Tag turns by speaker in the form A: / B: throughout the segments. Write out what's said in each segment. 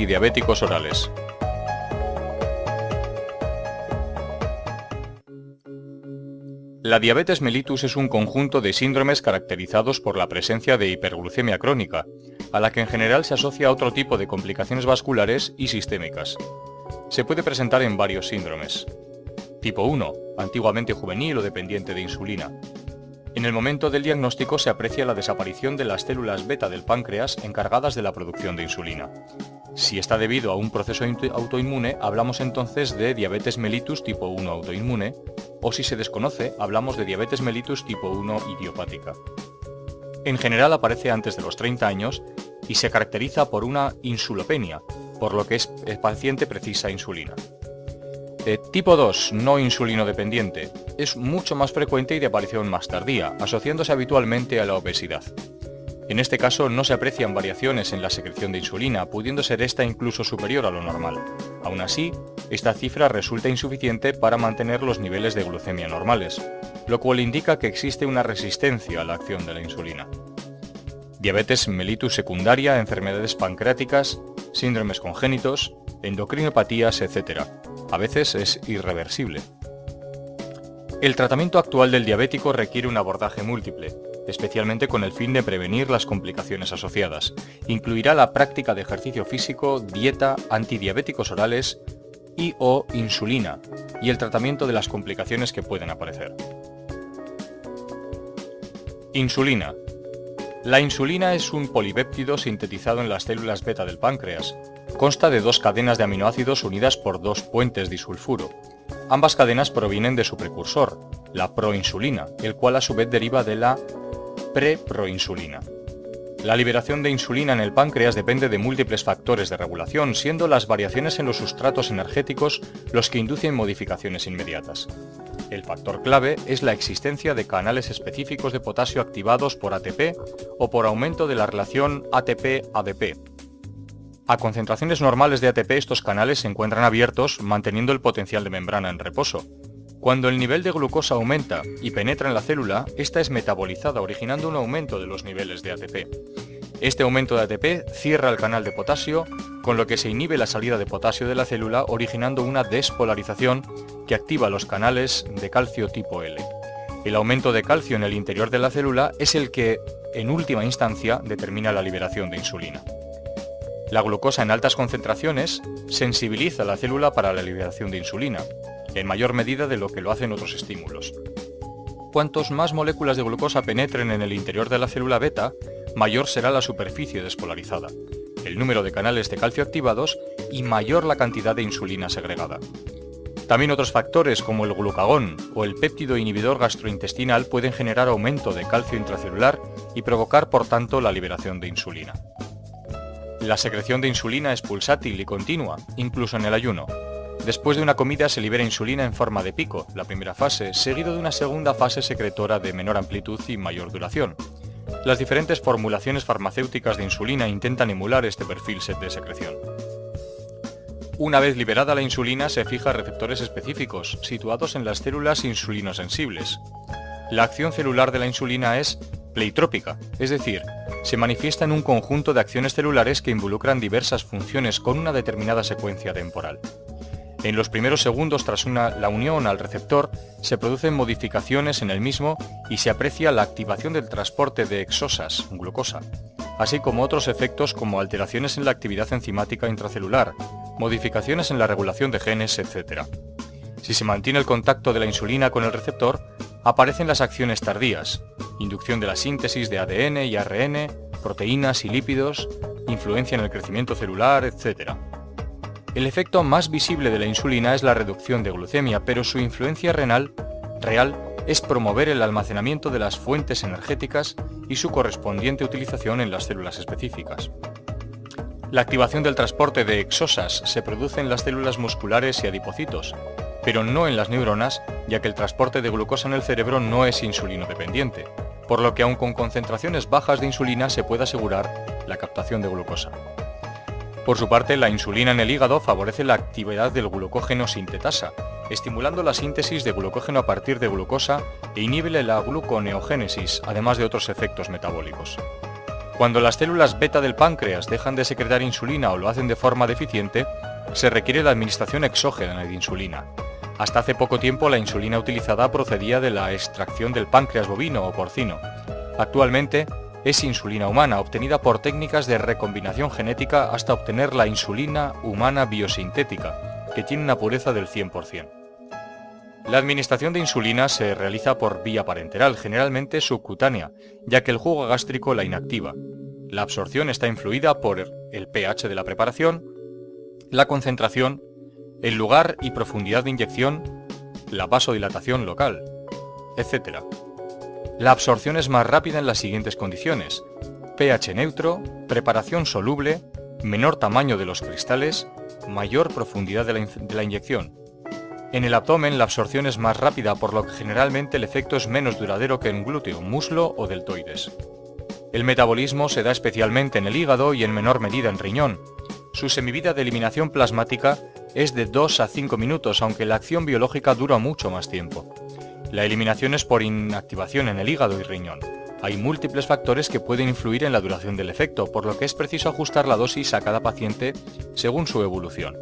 A: antidiabéticos orales. La diabetes mellitus es un conjunto de síndromes caracterizados por la presencia de hiperglucemia crónica, a la que en general se asocia otro tipo de complicaciones vasculares y sistémicas. Se puede presentar en varios síndromes. Tipo 1, antiguamente juvenil o dependiente de insulina. En el momento del diagnóstico se aprecia la desaparición de las células beta del páncreas encargadas de la producción de insulina. Si está debido a un proceso autoinmune, hablamos entonces de diabetes mellitus tipo 1 autoinmune, o si se desconoce, hablamos de diabetes mellitus tipo 1 idiopática. En general aparece antes de los 30 años y se caracteriza por una insulopenia, por lo que el paciente precisa insulina. Tipo 2, no insulino dependiente, es mucho más frecuente y de aparición más tardía, asociándose habitualmente a la obesidad. En este caso no se aprecian variaciones en la secreción de insulina, pudiendo ser esta incluso superior a lo normal. Aún así, esta cifra resulta insuficiente para mantener los niveles de glucemia normales, lo cual indica que existe una resistencia a la acción de la insulina. Diabetes mellitus secundaria, enfermedades pancreáticas, síndromes congénitos, endocrinopatías, etc. A veces es irreversible. El tratamiento actual del diabético requiere un abordaje múltiple, especialmente con el fin de prevenir las complicaciones asociadas. Incluirá la práctica de ejercicio físico, dieta, antidiabéticos orales y/o insulina, y el tratamiento de las complicaciones que pueden aparecer. Insulina. La insulina es un polipéptido sintetizado en las células beta del páncreas. Consta de dos cadenas de aminoácidos unidas por dos puentes disulfuro. Ambas cadenas provienen de su precursor, la proinsulina, el cual a su vez deriva de la preproinsulina. La liberación de insulina en el páncreas depende de múltiples factores de regulación, siendo las variaciones en los sustratos energéticos los que inducen modificaciones inmediatas. El factor clave es la existencia de canales específicos de potasio activados por ATP o por aumento de la relación ATP-ADP. A concentraciones normales de ATP estos canales se encuentran abiertos, manteniendo el potencial de membrana en reposo. Cuando el nivel de glucosa aumenta y penetra en la célula, esta es metabolizada, originando un aumento de los niveles de ATP. Este aumento de ATP cierra el canal de potasio, con lo que se inhibe la salida de potasio de la célula, originando una despolarización que activa los canales de calcio tipo L. El aumento de calcio en el interior de la célula es el que, en última instancia, determina la liberación de insulina. La glucosa en altas concentraciones sensibiliza a la célula para la liberación de insulina, en mayor medida de lo que lo hacen otros estímulos. Cuantos más moléculas de glucosa penetren en el interior de la célula beta, mayor será la superficie despolarizada, el número de canales de calcio activados y mayor la cantidad de insulina segregada. También otros factores como el glucagón o el péptido inhibidor gastrointestinal pueden generar aumento de calcio intracelular y provocar por tanto la liberación de insulina. La secreción de insulina es pulsátil y continua, incluso en el ayuno. Después de una comida se libera insulina en forma de pico, la primera fase, seguido de una segunda fase secretora de menor amplitud y mayor duración. Las diferentes formulaciones farmacéuticas de insulina intentan emular este perfil de secreción. Una vez liberada la insulina se fija receptores específicos, situados en las células insulinosensibles. La acción celular de la insulina es pleitrópica, es decir, se manifiesta en un conjunto de acciones celulares que involucran diversas funciones con una determinada secuencia temporal. En los primeros segundos tras la unión al receptor, se producen modificaciones en el mismo y se aprecia la activación del transporte de exosas, glucosa, así como otros efectos como alteraciones en la actividad enzimática intracelular, modificaciones en la regulación de genes, etc. Si se mantiene el contacto de la insulina con el receptor, aparecen las acciones tardías, inducción de la síntesis de ADN y ARN, proteínas y lípidos, influencia en el crecimiento celular, etc. El efecto más visible de la insulina es la reducción de glucemia, pero su influencia real es promover el almacenamiento de las fuentes energéticas y su correspondiente utilización en las células específicas. La activación del transporte de exosas se produce en las células musculares y adipocitos, pero no en las neuronas, ya que el transporte de glucosa en el cerebro no es insulino dependiente, por lo que aun con concentraciones bajas de insulina se puede asegurar la captación de glucosa. Por su parte, la insulina en el hígado favorece la actividad del glucógeno sintetasa, estimulando la síntesis de glucógeno a partir de glucosa e inhibe la gluconeogénesis, además de otros efectos metabólicos. Cuando las células beta del páncreas dejan de secretar insulina o lo hacen de forma deficiente, se requiere la administración exógena de insulina. Hasta hace poco tiempo la insulina utilizada procedía de la extracción del páncreas bovino o porcino. Actualmente es insulina humana, obtenida por técnicas de recombinación genética hasta obtener la insulina humana biosintética, que tiene una pureza del 100%. La administración de insulina se realiza por vía parenteral, generalmente subcutánea, ya que el jugo gástrico la inactiva. La absorción está influida por el pH de la preparación, la concentración, el lugar y profundidad de inyección, la vasodilatación local, etc. La absorción es más rápida en las siguientes condiciones: pH neutro, preparación soluble, menor tamaño de los cristales, mayor profundidad de la inyección. En el abdomen la absorción es más rápida, por lo que generalmente el efecto es menos duradero que en glúteo, muslo o deltoides. El metabolismo se da especialmente en el hígado y en menor medida en riñón. Su semivida de eliminación plasmática es de 2 a 5 minutos, aunque la acción biológica dura mucho más tiempo. La eliminación es por inactivación en el hígado y riñón. Hay múltiples factores que pueden influir en la duración del efecto, por lo que es preciso ajustar la dosis a cada paciente según su evolución.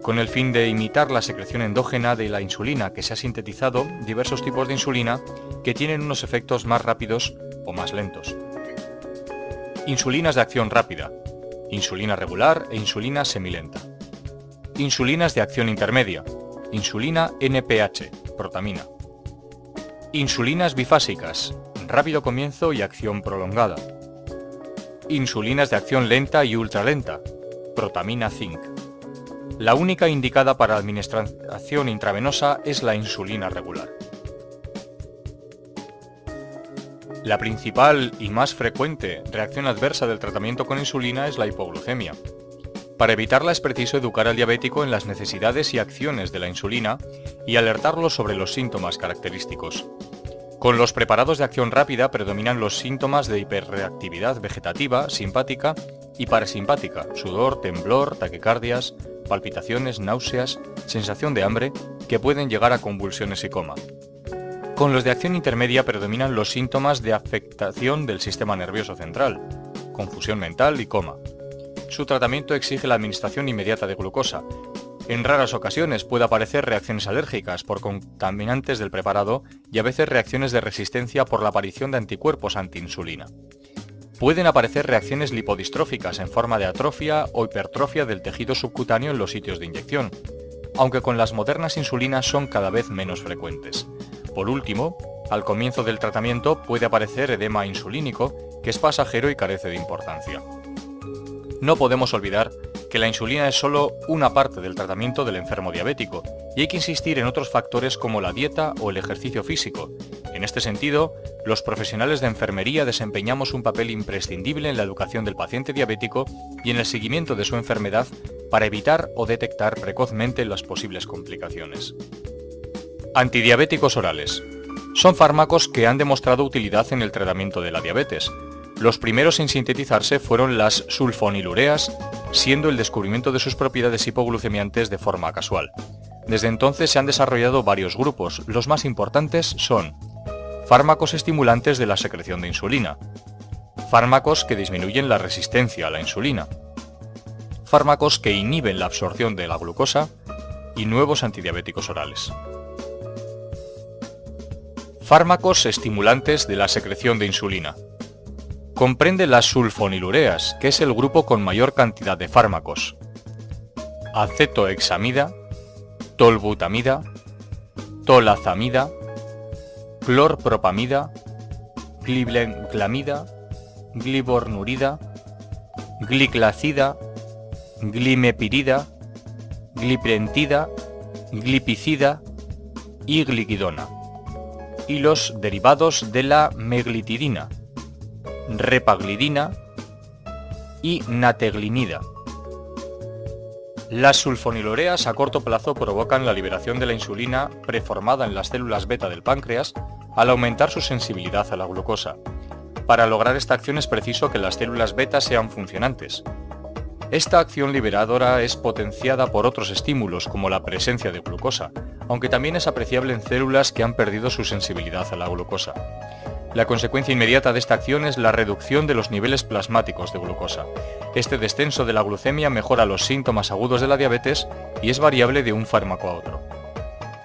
A: Con el fin de imitar la secreción endógena de la insulina, que se ha sintetizado diversos tipos de insulina que tienen unos efectos más rápidos o más lentos. Insulinas de acción rápida, insulina regular e insulina semilenta. Insulinas de acción intermedia, insulina NPH, protamina. Insulinas bifásicas, rápido comienzo y acción prolongada. Insulinas de acción lenta y ultralenta, protamina zinc. La única indicada para administración intravenosa es la insulina regular. La principal y más frecuente reacción adversa del tratamiento con insulina es la hipoglucemia. Para evitarla es preciso educar al diabético en las necesidades y acciones de la insulina y alertarlo sobre los síntomas característicos. Con los preparados de acción rápida predominan los síntomas de hiperreactividad vegetativa, simpática y parasimpática, sudor, temblor, taquicardias, palpitaciones, náuseas, sensación de hambre, que pueden llegar a convulsiones y coma. Con los de acción intermedia predominan los síntomas de afectación del sistema nervioso central, confusión mental y coma. Su tratamiento exige la administración inmediata de glucosa. En raras ocasiones puede aparecer reacciones alérgicas por contaminantes del preparado y a veces reacciones de resistencia por la aparición de anticuerpos antiinsulina. Pueden aparecer reacciones lipodistróficas en forma de atrofia o hipertrofia del tejido subcutáneo en los sitios de inyección, aunque con las modernas insulinas son cada vez menos frecuentes. Por último, al comienzo del tratamiento puede aparecer edema insulínico, que es pasajero y carece de importancia. No podemos olvidar que la insulina es solo una parte del tratamiento del enfermo diabético y hay que insistir en otros factores como la dieta o el ejercicio físico. En este sentido, los profesionales de enfermería desempeñamos un papel imprescindible en la educación del paciente diabético y en el seguimiento de su enfermedad para evitar o detectar precozmente las posibles complicaciones. Antidiabéticos orales. Son fármacos que han demostrado utilidad en el tratamiento de la diabetes. Los primeros en sintetizarse fueron las sulfonilureas, siendo el descubrimiento de sus propiedades hipoglucemiantes de forma casual. Desde entonces se han desarrollado varios grupos. Los más importantes son fármacos estimulantes de la secreción de insulina, fármacos que disminuyen la resistencia a la insulina, fármacos que inhiben la absorción de la glucosa y nuevos antidiabéticos orales. Fármacos estimulantes de la secreción de insulina. Comprende las sulfonilureas, que es el grupo con mayor cantidad de fármacos: acetohexamida, tolbutamida, tolazamida, clorpropamida, glibenglamida, glibornurida, gliclacida, glimepirida, gliprentida, glipicida y gliquidona, y los derivados de la meglitidina, repaglidina y nateglinida. Las sulfonilureas a corto plazo provocan la liberación de la insulina preformada en las células beta del páncreas al aumentar su sensibilidad a la glucosa. Para lograr esta acción es preciso que las células beta sean funcionantes. Esta acción liberadora es potenciada por otros estímulos como la presencia de glucosa, aunque también es apreciable en células que han perdido su sensibilidad a la glucosa. La consecuencia inmediata de esta acción es la reducción de los niveles plasmáticos de glucosa. Este descenso de la glucemia mejora los síntomas agudos de la diabetes y es variable de un fármaco a otro.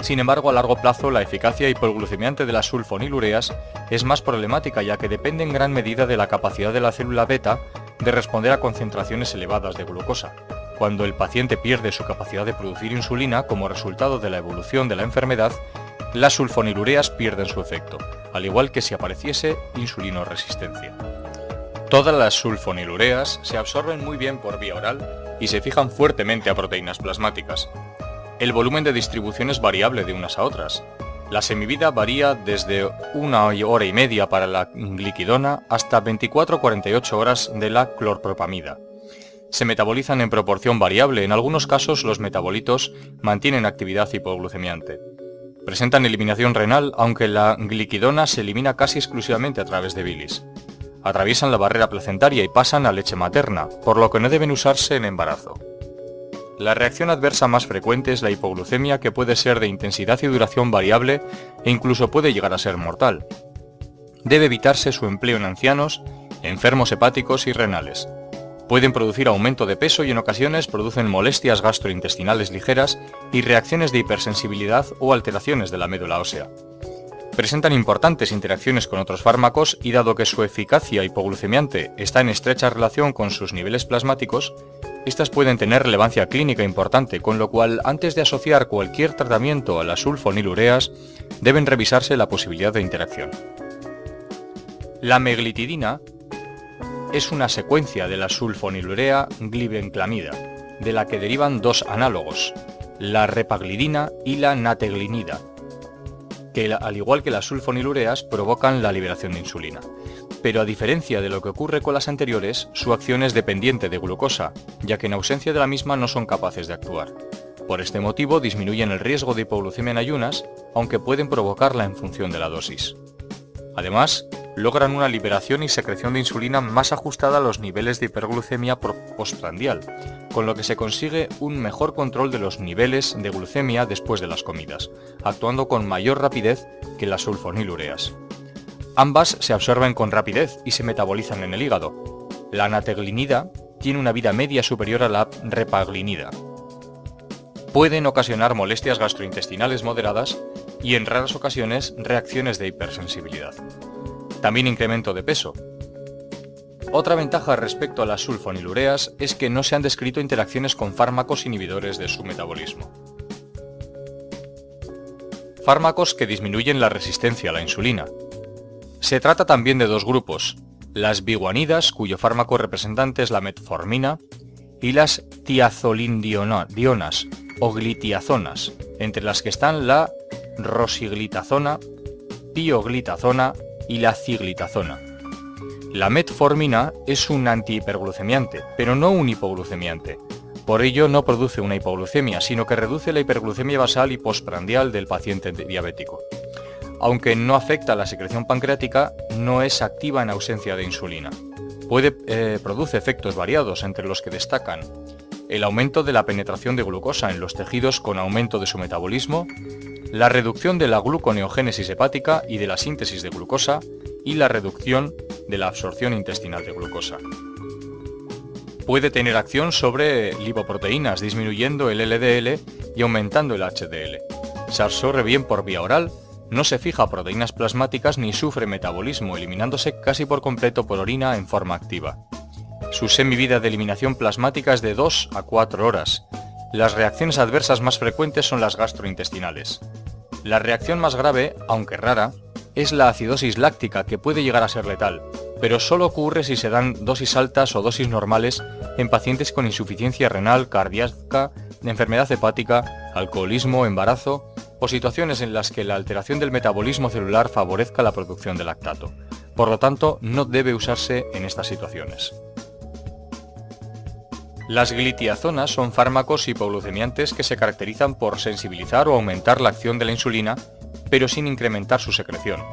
A: Sin embargo, a largo plazo, la eficacia hipoglucemiante de las sulfonilureas es más problemática, ya que depende en gran medida de la capacidad de la célula beta de responder a concentraciones elevadas de glucosa. Cuando el paciente pierde su capacidad de producir insulina como resultado de la evolución de la enfermedad, las sulfonilureas pierden su efecto, al igual que si apareciese insulinoresistencia. Todas las sulfonilureas se absorben muy bien por vía oral y se fijan fuertemente a proteínas plasmáticas. El volumen de distribución es variable de unas a otras. La semivida varía desde 1 hora y media para la gliquidona hasta 24-48 horas de la clorpropamida. Se metabolizan en proporción variable, en algunos casos los metabolitos mantienen actividad hipoglucemiante. Presentan eliminación renal, aunque la gliquidona se elimina casi exclusivamente a través de bilis. Atraviesan la barrera placentaria y pasan a leche materna, por lo que no deben usarse en embarazo. La reacción adversa más frecuente es la hipoglucemia, que puede ser de intensidad y duración variable e incluso puede llegar a ser mortal. Debe evitarse su empleo en ancianos, enfermos hepáticos y renales. Pueden producir aumento de peso y en ocasiones producen molestias gastrointestinales ligeras y reacciones de hipersensibilidad o alteraciones de la médula ósea. Presentan importantes interacciones con otros fármacos y dado que su eficacia hipoglucemiante está en estrecha relación con sus niveles plasmáticos, estas pueden tener relevancia clínica importante, con lo cual antes de asociar cualquier tratamiento a las sulfonilureas deben revisarse la posibilidad de interacción. La meglitidina es una secuencia de la sulfonilurea glibenclamida, de la que derivan dos análogos, la repaglidina y la nateglinida, que al igual que las sulfonilureas provocan la liberación de insulina. Pero a diferencia de lo que ocurre con las anteriores, su acción es dependiente de glucosa, ya que en ausencia de la misma no son capaces de actuar. Por este motivo disminuyen el riesgo de hipoglucemia en ayunas, aunque pueden provocarla en función de la dosis. Además, logran una liberación y secreción de insulina más ajustada a los niveles de hiperglucemia postprandial, con lo que se consigue un mejor control de los niveles de glucemia después de las comidas, actuando con mayor rapidez que las sulfonilureas. Ambas se absorben con rapidez y se metabolizan en el hígado. La nateglinida tiene una vida media superior a la repaglinida. Pueden ocasionar molestias gastrointestinales moderadas y en raras ocasiones reacciones de hipersensibilidad. También incremento de peso. Otra ventaja respecto a las sulfonilureas es que no se han descrito interacciones con fármacos inhibidores de su metabolismo. Fármacos que disminuyen la resistencia a la insulina. Se trata también de dos grupos, las biguanidas, cuyo fármaco representante es la metformina, y las tiazolindionas o glitiazonas, entre las que están la rosiglitazona, pioglitazona y la ciglitazona. La metformina es un antihiperglucemiante, pero no un hipoglucemiante. Por ello no produce una hipoglucemia, sino que reduce la hiperglucemia basal y postprandial del paciente diabético. Aunque no afecta a la secreción pancreática, no es activa en ausencia de insulina. Produce efectos variados, entre los que destacan el aumento de la penetración de glucosa en los tejidos con aumento de su metabolismo, la reducción de la gluconeogénesis hepática y de la síntesis de glucosa, y la reducción de la absorción intestinal de glucosa. Puede tener acción sobre lipoproteínas, disminuyendo el LDL y aumentando el HDL. Se absorbe bien por vía oral, no se fija a proteínas plasmáticas ni sufre metabolismo, eliminándose casi por completo por orina en forma activa. Su semivida de eliminación plasmática es de 2 a 4 horas. Las reacciones adversas más frecuentes son las gastrointestinales. La reacción más grave, aunque rara, es la acidosis láctica, que puede llegar a ser letal, pero solo ocurre si se dan dosis altas o dosis normales en pacientes con insuficiencia renal, cardíaca, enfermedad hepática, alcoholismo, embarazo o situaciones en las que la alteración del metabolismo celular favorezca la producción de lactato. Por lo tanto, no debe usarse en estas situaciones. Las glitiazonas son fármacos hipoglucemiantes que se caracterizan por sensibilizar o aumentar la acción de la insulina, pero sin incrementar su secreción.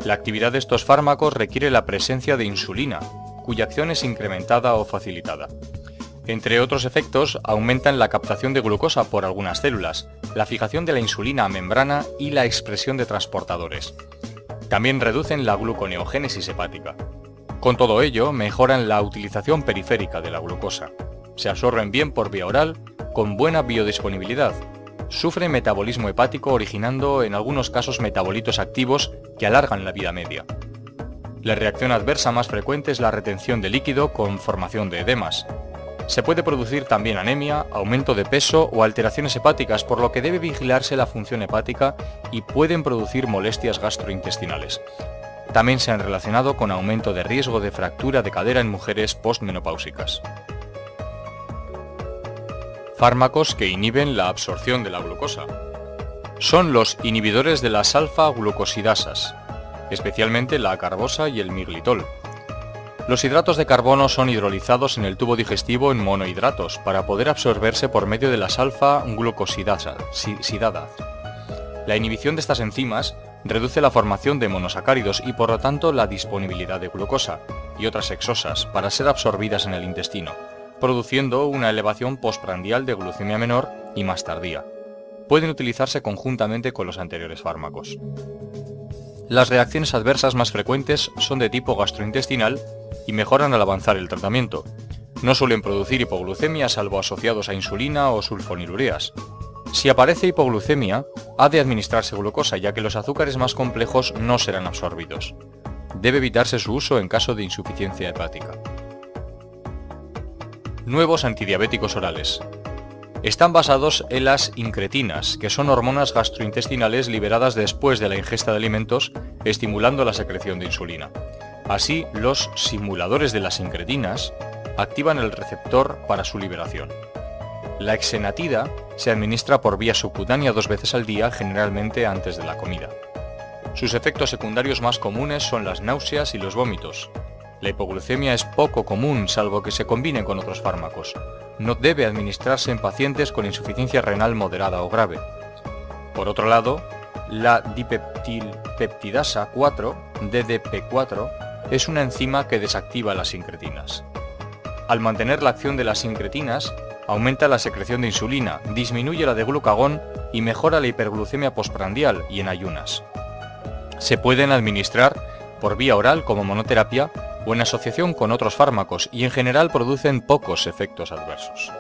A: La actividad de estos fármacos requiere la presencia de insulina, cuya acción es incrementada o facilitada. Entre otros efectos, aumentan la captación de glucosa por algunas células, la fijación de la insulina a membrana y la expresión de transportadores. También reducen la gluconeogénesis hepática. Con todo ello, mejoran la utilización periférica de la glucosa. Se absorben bien por vía oral, con buena biodisponibilidad. Sufren metabolismo hepático, originando en algunos casos metabolitos activos que alargan la vida media. La reacción adversa más frecuente es la retención de líquido con formación de edemas. Se puede producir también anemia, aumento de peso o alteraciones hepáticas, por lo que debe vigilarse la función hepática y pueden producir molestias gastrointestinales. También se han relacionado con aumento de riesgo de fractura de cadera en mujeres postmenopáusicas. Fármacos que inhiben la absorción de la glucosa. Son los inhibidores de las alfa-glucosidasas, especialmente la acarbosa y el miglitol. Los hidratos de carbono son hidrolizados en el tubo digestivo en monohidratos para poder absorberse por medio de las alfa-glucosidasas. La inhibición de estas enzimas reduce la formación de monosacáridos y por lo tanto la disponibilidad de glucosa y otras hexosas para ser absorbidas en el intestino, produciendo una elevación postprandial de glucemia menor y más tardía. Pueden utilizarse conjuntamente con los anteriores fármacos. Las reacciones adversas más frecuentes son de tipo gastrointestinal y mejoran al avanzar el tratamiento. No suelen producir hipoglucemia salvo asociados a insulina o sulfonilureas. Si aparece hipoglucemia, ha de administrarse glucosa, ya que los azúcares más complejos no serán absorbidos. Debe evitarse su uso en caso de insuficiencia hepática. Nuevos antidiabéticos orales. Están basados en las incretinas, que son hormonas gastrointestinales liberadas después de la ingesta de alimentos, estimulando la secreción de insulina. Así, los simuladores de las incretinas activan el receptor para su liberación. La exenatida se administra por vía subcutánea 2 veces al día, generalmente antes de la comida. Sus efectos secundarios más comunes son las náuseas y los vómitos. La hipoglucemia es poco común, salvo que se combine con otros fármacos. No debe administrarse en pacientes con insuficiencia renal moderada o grave. Por otro lado, la dipeptilpeptidasa 4, DDP4, es una enzima que desactiva las incretinas. Al mantener la acción de las incretinas, aumenta la secreción de insulina, disminuye la de glucagón y mejora la hiperglucemia postprandial y en ayunas. Se pueden administrar por vía oral como monoterapia o en asociación con otros fármacos y en general producen pocos efectos adversos.